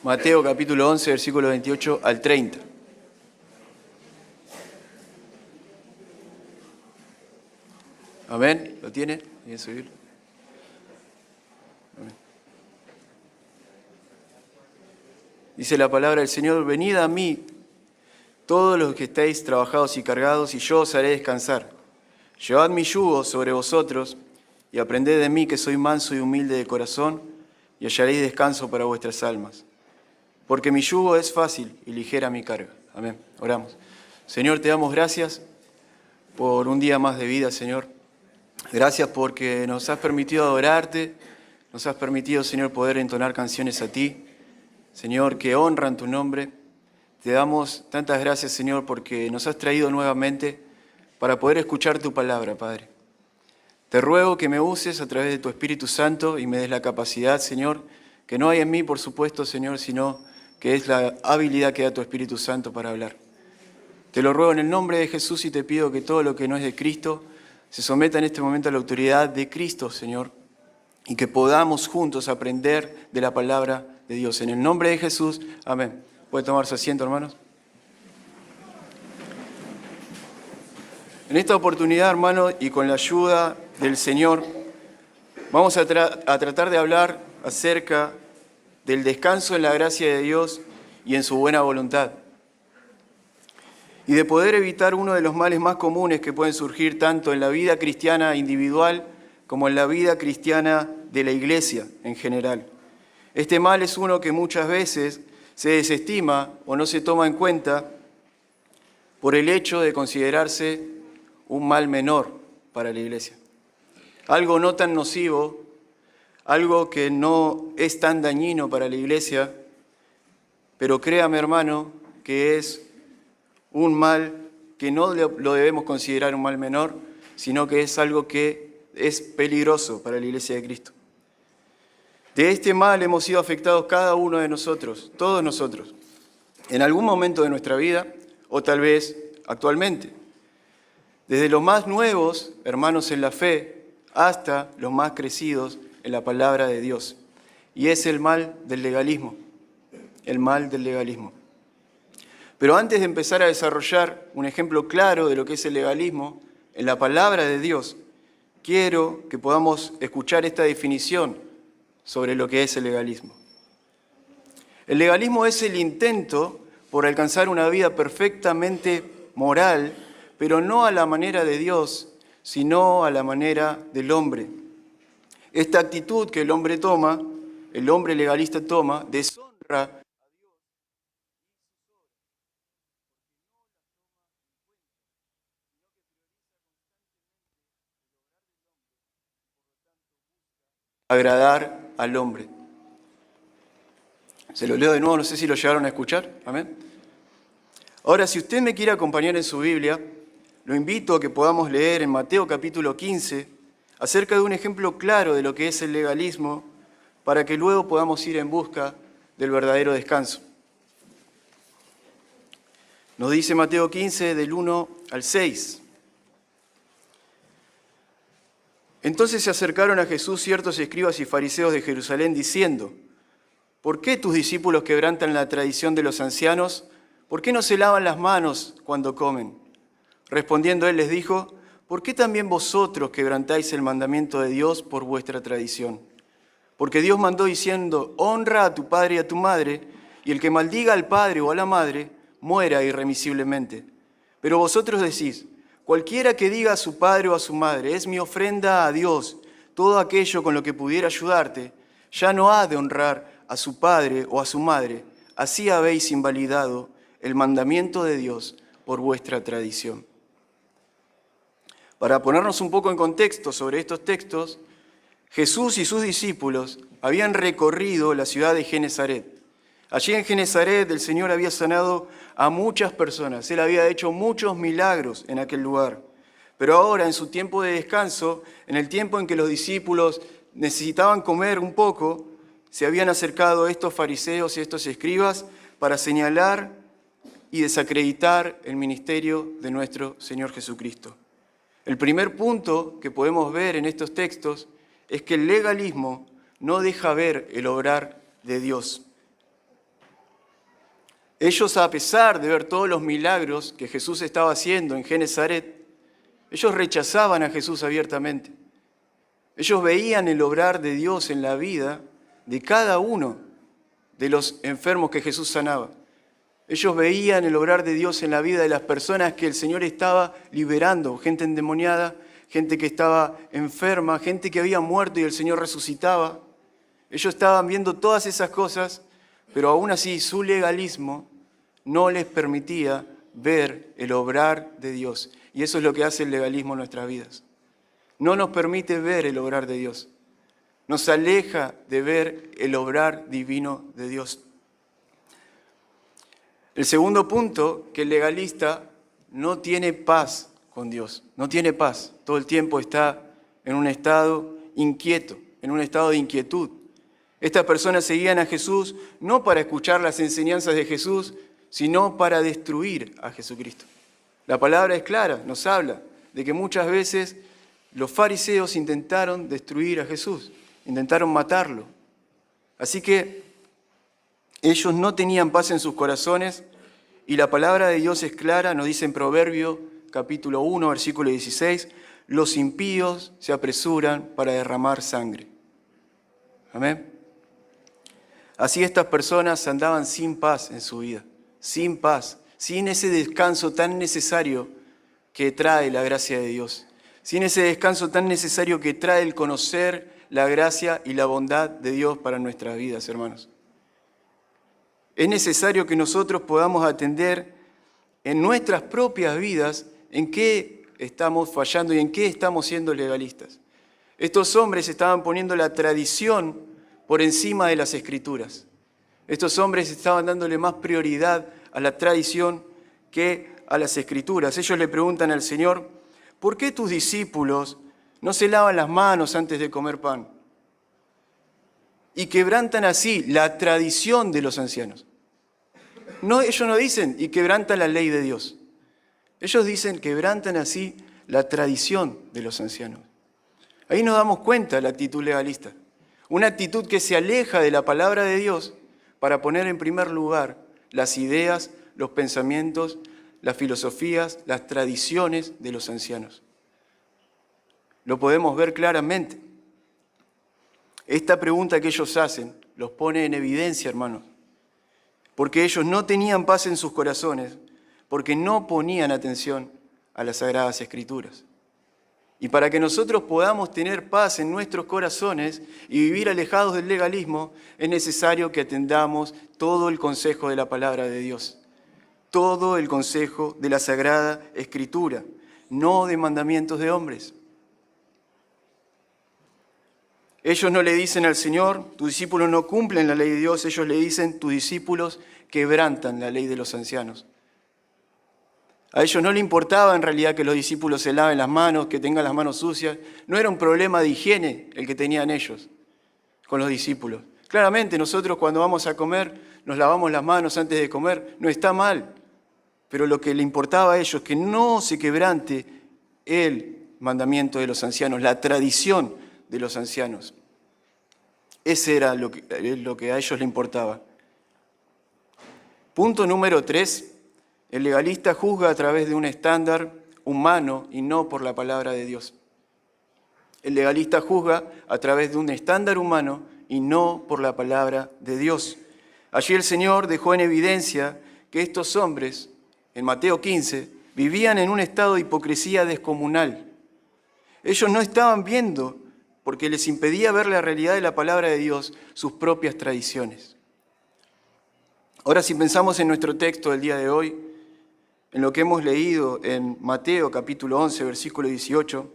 Mateo capítulo 11, versículo 28 al 30. Amén. ¿Lo tiene? ¿Quieren subirlo? Amén. Dice la palabra del Señor: venid a mí, todos los que estáis trabajados y cargados, y yo os haré descansar. Llevad mi yugo sobre vosotros y aprended de mí, que soy manso y humilde de corazón, y hallaréis descanso para vuestras almas. Porque mi yugo es fácil y ligera mi carga. Amén. Oramos. Señor, te damos gracias por un día más de vida, Señor. Gracias porque nos has permitido adorarte, nos has permitido, Señor, poder entonar canciones a ti, Señor, que honran tu nombre. Te damos tantas gracias, Señor, porque nos has traído nuevamente para poder escuchar tu palabra, Padre. Te ruego que me uses a través de tu Espíritu Santo y me des la capacidad, Señor, que no hay en mí, por supuesto, Señor, sino que es la habilidad que da tu Espíritu Santo para hablar. Te lo ruego en el nombre de Jesús y te pido que todo lo que no es de Cristo se someta en este momento a la autoridad de Cristo, Señor, y que podamos juntos aprender de la palabra de Dios. En el nombre de Jesús, amén. ¿Puede tomar su asiento, hermanos? En esta oportunidad, hermanos, y con la ayuda del Señor, vamos a tratar de hablar acerca del descanso en la gracia de Dios y en su buena voluntad, y de poder evitar uno de los males más comunes que pueden surgir tanto en la vida cristiana individual como en la vida cristiana de la iglesia en general. Este mal es uno que muchas veces se desestima o no se toma en cuenta por el hecho de considerarse un mal menor para la iglesia. Algo no tan nocivo, algo que no es tan dañino para la iglesia, pero créame, hermano, que es un mal que no lo debemos considerar un mal menor, sino que es algo que es peligroso para la iglesia de Cristo. De este mal hemos sido afectados cada uno de nosotros, todos nosotros, en algún momento de nuestra vida o tal vez actualmente. Desde los más nuevos, hermanos en la fe, hasta los más crecidos en la palabra de Dios. Y es el mal del legalismo, el mal del legalismo. Pero antes de empezar a desarrollar un ejemplo claro de lo que es el legalismo, en la palabra de Dios, quiero que podamos escuchar esta definición sobre lo que es el legalismo. El legalismo es el intento por alcanzar una vida perfectamente moral, pero no a la manera de Dios, sino a la manera del hombre. Esta actitud que el hombre toma, el hombre legalista toma, deshonra agradar al hombre. Se lo leo de nuevo, no sé si lo llegaron a escuchar. Amén. Ahora, si usted me quiere acompañar en su Biblia, lo invito a que podamos leer en Mateo capítulo 15 acerca de un ejemplo claro de lo que es el legalismo, para que luego podamos ir en busca del verdadero descanso. Nos dice Mateo 15 del 1 al 6. Entonces se acercaron a Jesús ciertos escribas y fariseos de Jerusalén diciendo: ¿por qué tus discípulos quebrantan la tradición de los ancianos? ¿Por qué no se lavan las manos cuando comen? Respondiendo él les dijo: ¿por qué también vosotros quebrantáis el mandamiento de Dios por vuestra tradición? Porque Dios mandó diciendo: honra a tu padre y a tu madre, y el que maldiga al padre o a la madre, muera irremisiblemente. Pero vosotros decís: cualquiera que diga a su padre o a su madre, es mi ofrenda a Dios, todo aquello con lo que pudiera ayudarte, ya no ha de honrar a su padre o a su madre. Así habéis invalidado el mandamiento de Dios por vuestra tradición. Para ponernos un poco en contexto sobre estos textos, Jesús y sus discípulos habían recorrido la ciudad de Genesaret. Allí en Genesaret el Señor había sanado a muchas personas. Él había hecho muchos milagros en aquel lugar. Pero ahora, en su tiempo de descanso, en el tiempo en que los discípulos necesitaban comer un poco, se habían acercado estos fariseos y estos escribas para señalar y desacreditar el ministerio de nuestro Señor Jesucristo. El primer punto que podemos ver en estos textos es que el legalismo no deja ver el obrar de Dios. Ellos, a pesar de ver todos los milagros que Jesús estaba haciendo en Genezaret, ellos rechazaban a Jesús abiertamente. Ellos veían el obrar de Dios en la vida de cada uno de los enfermos que Jesús sanaba. Ellos veían el obrar de Dios en la vida de las personas que el Señor estaba liberando, gente endemoniada, gente que estaba enferma, gente que había muerto y el Señor resucitaba. Ellos estaban viendo todas esas cosas, pero aún así su legalismo no les permitía ver el obrar de Dios. Y eso es lo que hace el legalismo en nuestras vidas. No nos permite ver el obrar de Dios. Nos aleja de ver el obrar divino de Dios. El segundo punto, que el legalista no tiene paz con Dios. No tiene paz. Todo el tiempo está en un estado inquieto, en un estado de inquietud. Estas personas seguían a Jesús no para escuchar las enseñanzas de Jesús, sino para destruir a Jesucristo. La palabra es clara, nos habla de que muchas veces los fariseos intentaron destruir a Jesús, intentaron matarlo. Así que ellos no tenían paz en sus corazones y la palabra de Dios es clara, nos dice en Proverbio capítulo 1, versículo 16, los impíos se apresuran para derramar sangre. Amén. Así estas personas andaban sin paz en su vida, sin paz, sin ese descanso tan necesario que trae la gracia de Dios, sin ese descanso tan necesario que trae el conocer la gracia y la bondad de Dios para nuestras vidas, hermanos. Es necesario que nosotros podamos atender en nuestras propias vidas en qué estamos fallando y en qué estamos siendo legalistas. Estos hombres estaban poniendo la tradición por encima de las Escrituras. Estos hombres estaban dándole más prioridad a la tradición que a las Escrituras. Ellos le preguntan al Señor, ¿por qué tus discípulos no se lavan las manos antes de comer pan? Y quebrantan así la tradición de los ancianos. No, ellos no dicen, y quebrantan la ley de Dios. Ellos dicen, quebrantan así la tradición de los ancianos. Ahí nos damos cuenta de la actitud legalista. Una actitud que se aleja de la palabra de Dios para poner en primer lugar las ideas, los pensamientos, las filosofías, las tradiciones de los ancianos. Lo podemos ver claramente. Esta pregunta que ellos hacen los pone en evidencia, hermanos, porque ellos no tenían paz en sus corazones, porque no ponían atención a las Sagradas Escrituras. Y para que nosotros podamos tener paz en nuestros corazones y vivir alejados del legalismo, es necesario que atendamos todo el consejo de la palabra de Dios, todo el consejo de la Sagrada Escritura, no de mandamientos de hombres. Ellos no le dicen al Señor, tus discípulos no cumplen la ley de Dios, ellos le dicen, tus discípulos quebrantan la ley de los ancianos. A ellos no le importaba en realidad que los discípulos se laven las manos, que tengan las manos sucias. No era un problema de higiene el que tenían ellos con los discípulos. Claramente nosotros cuando vamos a comer nos lavamos las manos antes de comer, no está mal. Pero lo que le importaba a ellos es que no se quebrante el mandamiento de los ancianos, la tradición de los ancianos. Ese era lo que a ellos le importaba. Punto número 3. El legalista juzga a través de un estándar humano y no por la palabra de Dios. El legalista juzga a través de un estándar humano y no por la palabra de Dios. Allí el Señor dejó en evidencia que estos hombres, en Mateo 15, vivían en un estado de hipocresía descomunal. Ellos no estaban viendo, porque les impedía ver la realidad de la palabra de Dios, sus propias tradiciones. Ahora, si pensamos en nuestro texto del día de hoy, en lo que hemos leído en Mateo capítulo 11, versículo 18,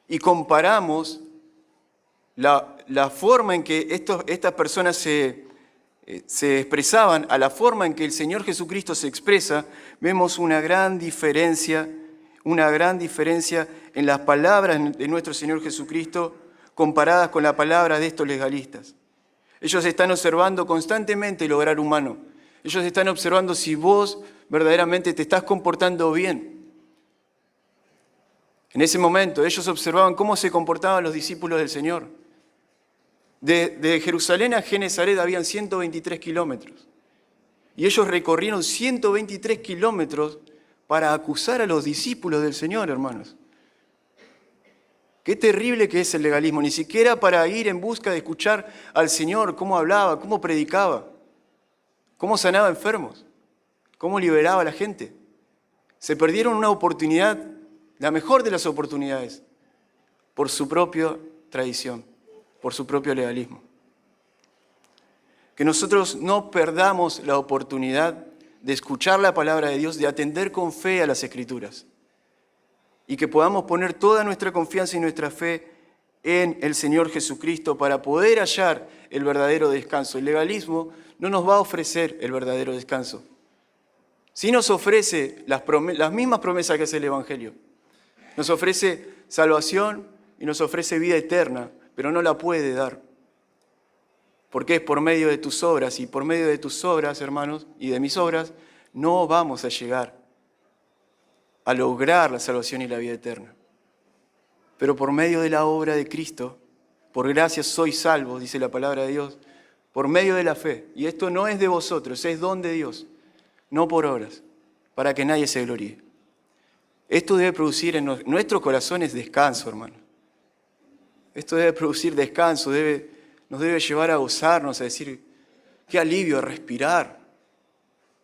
y comparamos la forma en que estas personas se expresaban a la forma en que el Señor Jesucristo se expresa, vemos una gran diferencia en las palabras de nuestro Señor Jesucristo comparadas con la palabra de estos legalistas. Ellos están observando constantemente el obrar humano. Ellos están observando si vos verdaderamente te estás comportando bien. En ese momento ellos observaban cómo se comportaban los discípulos del Señor. De Jerusalén a Genezaret habían 123 kilómetros. Y ellos recorrieron 123 kilómetros para acusar a los discípulos del Señor, hermanos. Qué terrible que es el legalismo, ni siquiera para ir en busca de escuchar al Señor, cómo hablaba, cómo predicaba, cómo sanaba enfermos, cómo liberaba a la gente. Se perdieron una oportunidad, la mejor de las oportunidades, por su propia tradición, por su propio legalismo. Que nosotros no perdamos la oportunidad de escuchar la palabra de Dios, de atender con fe a las Escrituras. Y que podamos poner toda nuestra confianza y nuestra fe en el Señor Jesucristo para poder hallar el verdadero descanso. El legalismo no nos va a ofrecer el verdadero descanso. Sí nos ofrece las mismas promesas que hace el Evangelio. Nos ofrece salvación y nos ofrece vida eterna, pero no la puede dar. Porque es por medio de tus obras, y por medio de tus obras, hermanos, y de mis obras, no vamos a llegar a lograr la salvación y la vida eterna. Pero por medio de la obra de Cristo, por gracia sois salvos, dice la palabra de Dios, por medio de la fe. Y esto no es de vosotros, es don de Dios, no por obras, para que nadie se gloríe. Esto debe producir en nuestros corazones descanso, hermano. Esto debe producir descanso, nos debe llevar a gozarnos, a decir, qué alivio, a respirar,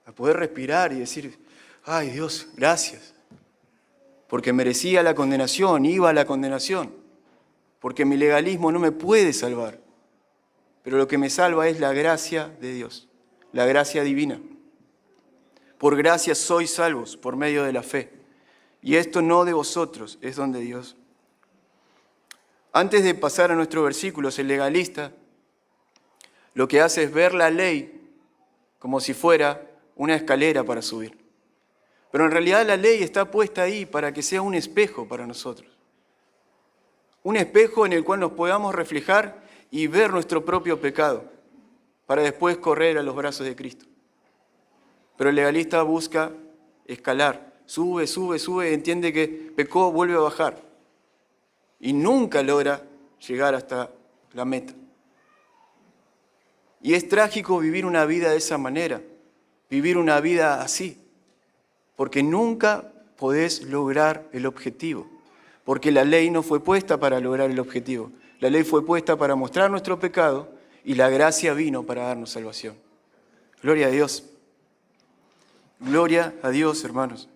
a poder respirar y decir, ay Dios, gracias. Porque merecía la condenación, iba a la condenación, porque mi legalismo no me puede salvar. Pero lo que me salva es la gracia de Dios, la gracia divina. Por gracia sois salvos, por medio de la fe. Y esto no de vosotros, es don de Dios. Antes de pasar a nuestros versículos, el legalista lo que hace es ver la ley como si fuera una escalera para subir. Pero en realidad la ley está puesta ahí para que sea un espejo para nosotros. Un espejo en el cual nos podamos reflejar y ver nuestro propio pecado, para después correr a los brazos de Cristo. Pero el legalista busca escalar, sube, entiende que pecó, vuelve a bajar. Y nunca logra llegar hasta la meta. Y es trágico vivir una vida de esa manera, vivir una vida así. Porque nunca podés lograr el objetivo, porque la ley no fue puesta para lograr el objetivo. La ley fue puesta para mostrar nuestro pecado y la gracia vino para darnos salvación. Gloria a Dios. Gloria a Dios, hermanos.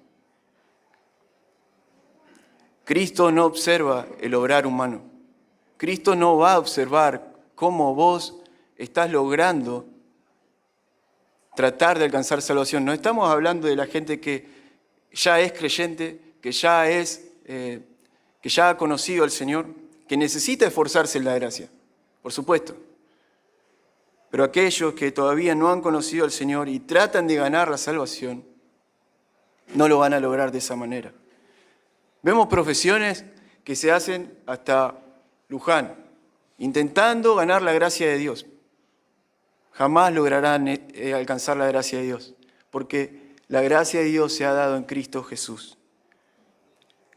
Cristo no observa el obrar humano. Cristo no va a observar cómo vos estás logrando tratar de alcanzar salvación. No estamos hablando de la gente que ya es creyente, que ya ha conocido al Señor, que necesita esforzarse en la gracia, por supuesto. Pero aquellos que todavía no han conocido al Señor y tratan de ganar la salvación, no lo van a lograr de esa manera. Vemos profesiones que se hacen hasta Luján, intentando ganar la gracia de Dios. Jamás lograrán alcanzar la gracia de Dios, porque la gracia de Dios se ha dado en Cristo Jesús.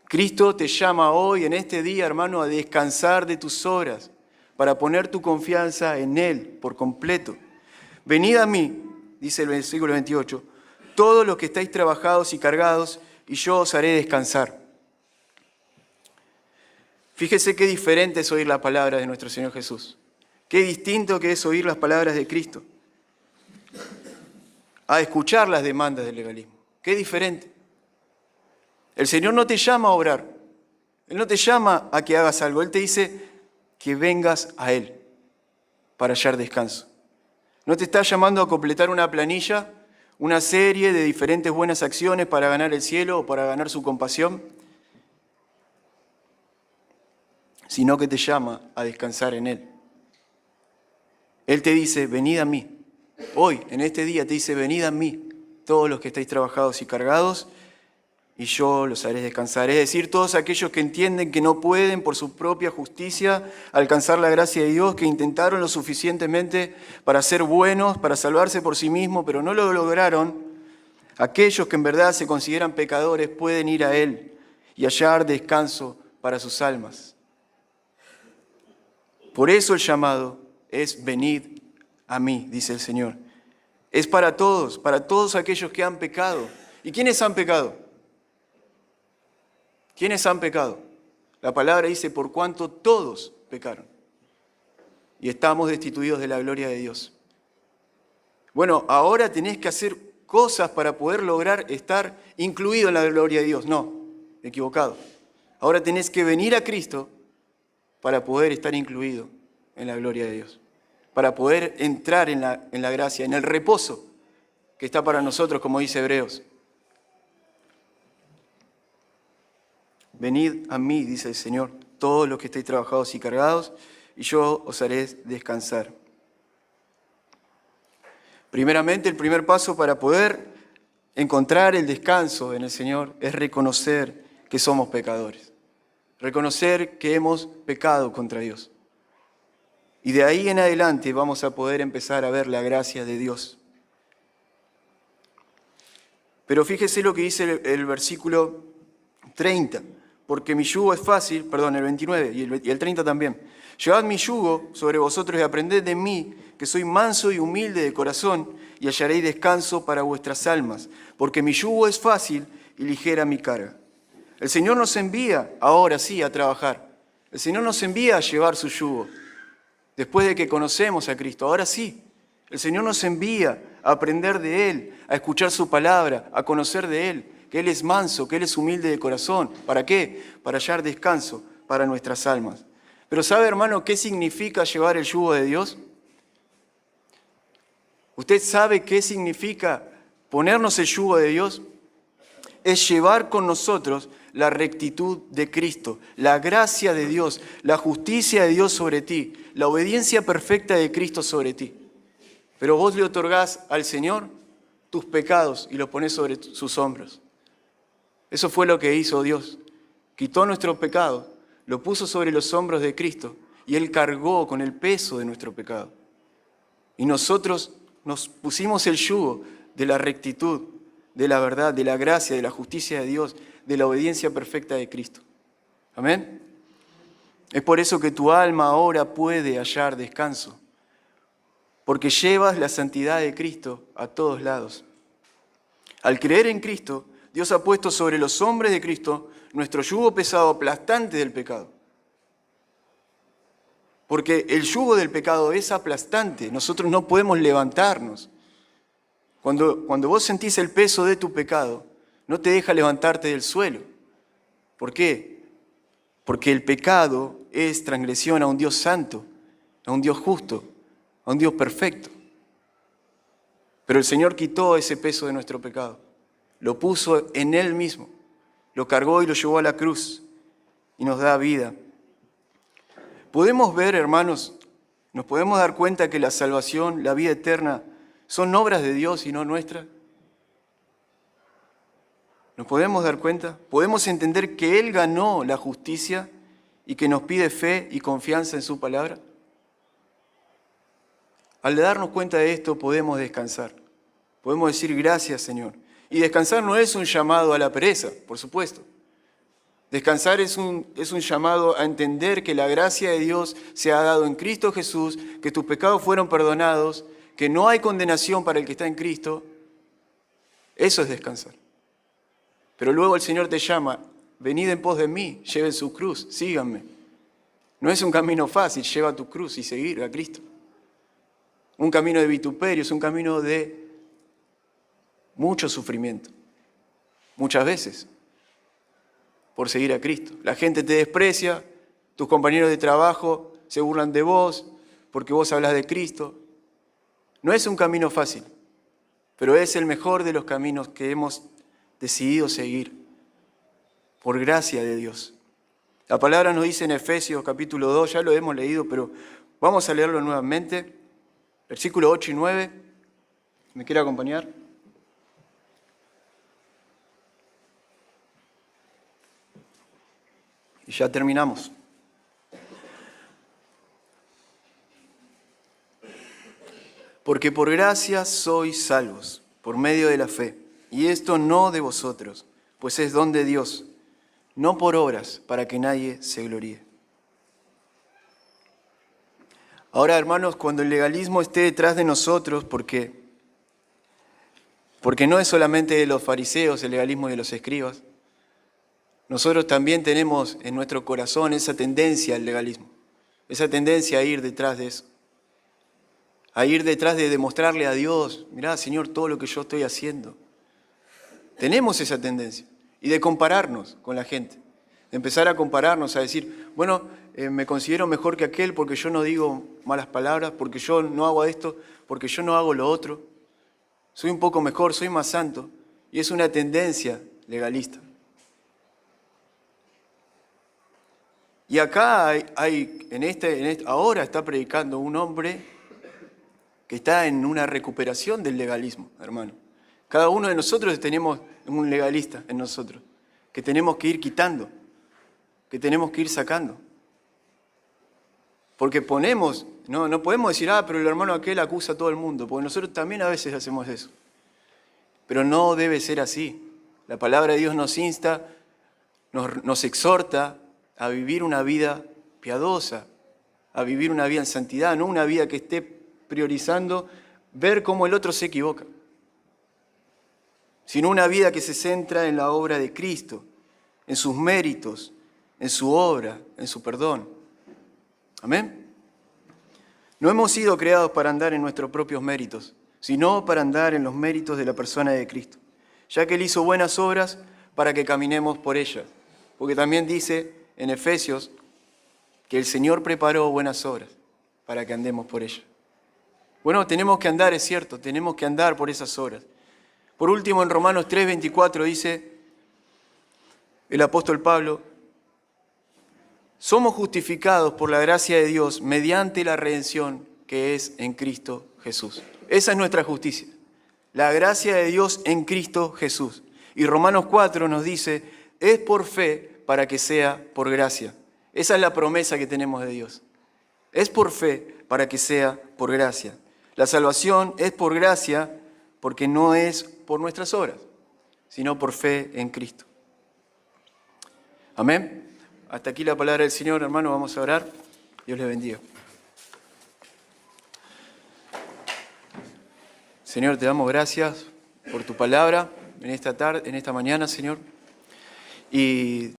Cristo te llama hoy, en este día, hermano, a descansar de tus obras, para poner tu confianza en Él por completo. Venid a mí, dice el versículo 28, todos los que estáis trabajados y cargados, y yo os haré descansar. Fíjese qué diferente es oír la palabra de nuestro Señor Jesús. Qué distinto que es oír las palabras de Cristo a escuchar las demandas del legalismo. Qué diferente. El Señor no te llama a orar. Él no te llama a que hagas algo. Él te dice que vengas a Él para hallar descanso. No te está llamando a completar una planilla, una serie de diferentes buenas acciones para ganar el cielo o para ganar su compasión, sino que te llama a descansar en Él. Él te dice, venid a mí. Hoy, en este día, te dice, venid a mí, todos los que estáis trabajados y cargados, y yo los haré descansar. Es decir, todos aquellos que entienden que no pueden por su propia justicia alcanzar la gracia de Dios, que intentaron lo suficientemente para ser buenos, para salvarse por sí mismos, pero no lo lograron. Aquellos que en verdad se consideran pecadores pueden ir a Él y hallar descanso para sus almas. Por eso el llamado es venid a mí, dice el Señor. Es para todos aquellos que han pecado. ¿Y quiénes han pecado? ¿Quiénes han pecado? La palabra dice, por cuanto todos pecaron. Y estamos destituidos de la gloria de Dios. Bueno, ahora tenés que hacer cosas para poder lograr estar incluido en la gloria de Dios. No, equivocado. Ahora tenés que venir a Cristo para poder estar incluido en la gloria de Dios. Para poder entrar en la gracia, en el reposo que está para nosotros, como dice Hebreos. Venid a mí, dice el Señor, todos los que estéis trabajados y cargados, y yo os haré descansar. Primeramente, el primer paso para poder encontrar el descanso en el Señor es reconocer que somos pecadores. Reconocer que hemos pecado contra Dios. Y de ahí en adelante vamos a poder empezar a ver la gracia de Dios. Pero fíjese lo que dice el versículo 30. Porque mi yugo es fácil, el 29 y el 30 también. Llevad mi yugo sobre vosotros y aprended de mí, que soy manso y humilde de corazón, y hallaréis descanso para vuestras almas. Porque mi yugo es fácil y ligera mi carga. El Señor nos envía, ahora sí, a trabajar. El Señor nos envía a llevar su yugo. Después de que conocemos a Cristo, ahora sí. El Señor nos envía a aprender de Él, a escuchar su palabra, a conocer de Él. Que Él es manso, que Él es humilde de corazón. ¿Para qué? Para hallar descanso para nuestras almas. Pero ¿sabe, hermano, qué significa llevar el yugo de Dios? ¿Usted sabe qué significa ponernos el yugo de Dios? Es llevar con nosotros la rectitud de Cristo, la gracia de Dios, la justicia de Dios sobre ti, la obediencia perfecta de Cristo sobre ti. Pero vos le otorgás al Señor tus pecados y los ponés sobre sus hombros. Eso fue lo que hizo Dios. Quitó nuestro pecado, lo puso sobre los hombros de Cristo y Él cargó con el peso de nuestro pecado. Y nosotros nos pusimos el yugo de la rectitud, de la verdad, de la gracia, de la justicia de Dios, de la obediencia perfecta de Cristo. Amén. Es por eso que tu alma ahora puede hallar descanso, porque llevas la santidad de Cristo a todos lados. Al creer en Cristo, Dios ha puesto sobre los hombres de Cristo nuestro yugo pesado aplastante del pecado. Porque el yugo del pecado es aplastante, nosotros no podemos levantarnos. Cuando vos sentís el peso de tu pecado, no te deja levantarte del suelo. ¿Por qué? Porque el pecado es transgresión a un Dios santo, a un Dios justo, a un Dios perfecto. Pero el Señor quitó ese peso de nuestro pecado. Lo puso en Él mismo, lo cargó y lo llevó a la cruz y nos da vida. Podemos ver, hermanos, nos podemos dar cuenta que la salvación, la vida eterna, son obras de Dios y no nuestras. ¿Nos podemos dar cuenta? ¿Podemos entender que Él ganó la justicia y que nos pide fe y confianza en su palabra? Al darnos cuenta de esto podemos descansar. Podemos decir gracias, Señor. Y descansar no es un llamado a la pereza, por supuesto. Descansar es un llamado a entender que la gracia de Dios se ha dado en Cristo Jesús, que tus pecados fueron perdonados, que no hay condenación para el que está en Cristo. Eso es descansar. Pero luego el Señor te llama, venid en pos de mí, lleven su cruz, síganme. No es un camino fácil, lleva tu cruz y seguir a Cristo. Un camino de vituperio, es un camino de mucho sufrimiento, muchas veces, por seguir a Cristo. La gente te desprecia, tus compañeros de trabajo se burlan de vos porque vos hablas de Cristo. No es un camino fácil, pero es el mejor de los caminos que hemos decidido seguir, por gracia de Dios. La palabra nos dice en Efesios capítulo 2, ya lo hemos leído, pero vamos a leerlo nuevamente, versículos 8 y 9. ¿Me quiere acompañar? Y ya terminamos. Porque por gracia sois salvos, por medio de la fe. Y esto no de vosotros, pues es don de Dios, no por obras, para que nadie se gloríe. Ahora, hermanos, cuando el legalismo esté detrás de nosotros, porque Porque no es solamente de los fariseos el legalismo y de los escribas. Nosotros también tenemos en nuestro corazón esa tendencia al legalismo, esa tendencia a ir detrás de eso, a ir detrás de demostrarle a Dios, mirá, Señor, todo lo que yo estoy haciendo. Tenemos esa tendencia. Y de compararnos con la gente, de empezar a compararnos, a decir, bueno, me considero mejor que aquel porque yo no digo malas palabras, porque yo no hago esto, porque yo no hago lo otro. Soy un poco mejor, soy más santo. Y es una tendencia legalista. Y acá ahora está predicando un hombre que está en una recuperación del legalismo, hermano. Cada uno de nosotros tenemos un legalista en nosotros, que tenemos que ir quitando, que tenemos que ir sacando. Porque no podemos decir, pero el hermano aquel acusa a todo el mundo, porque nosotros también a veces hacemos eso. Pero no debe ser así. La palabra de Dios nos insta, nos exhorta a vivir una vida piadosa, a vivir una vida en santidad, no una vida que esté priorizando ver cómo el otro se equivoca, sino una vida que se centra en la obra de Cristo, en sus méritos, en su obra, en su perdón. Amén. No hemos sido creados para andar en nuestros propios méritos, sino para andar en los méritos de la persona de Cristo, ya que Él hizo buenas obras para que caminemos por ellas. Porque también dice en Efesios que el Señor preparó buenas obras para que andemos por ellas. Bueno, tenemos que andar, es cierto, tenemos que andar por esas obras. Por último, en Romanos 3:24 dice el apóstol Pablo, somos justificados por la gracia de Dios mediante la redención que es en Cristo Jesús. Esa es nuestra justicia, la gracia de Dios en Cristo Jesús. Y Romanos 4 nos dice, es por fe para que sea por gracia. Esa es la promesa que tenemos de Dios. Es por fe para que sea por gracia. La salvación es por gracia porque no es por nuestras obras, sino por fe en Cristo. Amén. Hasta aquí la palabra del Señor, hermano. Vamos a orar. Dios les bendiga. Señor, te damos gracias por tu palabra en esta tarde, en esta mañana, Señor. Y